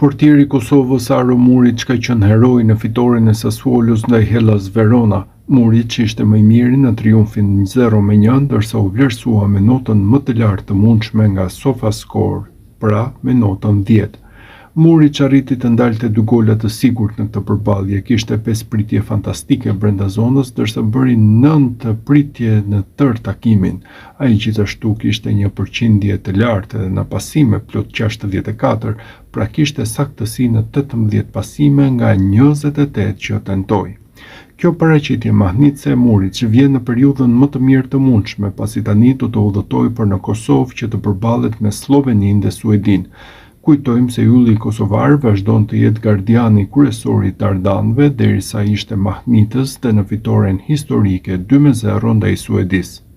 Portieri i Kosovës Aro Murić ka qenë heroi në fitoren e Sassuolos ndaj Hellas Verona. Murić ishte më i miri në triumfin 0-1, ndërsa u vlerësua me notën më të lartë të mundshme nga SofaScore, pra me notën 10. Murić arriti të ndalte 2 gola të sigurt në këtë përballje, kishte 5 pritje fantastike brenda zonës, ndërsa bëri 9 pritje në tërë takimin. Ai gjithashtu kishte një përqindje të lartë edhe në pasime plot 64, pra kishte saktësi në 18 pasime nga 28 që tentoi. Kjo paraqitje mahnitse e Murić vjen në periudhën më të mirë të mundshme, pasi tani do të udhëtojë për në Kosovë që të përballet me Sloveninë dhe Suedinë. Kujtojmë se ylli kosovar vazhdon të jetë gardiani kryesor i Dardanëve derisa ishte mahnitës dhe në fitoren historike 2-0 ndaj Suedisë.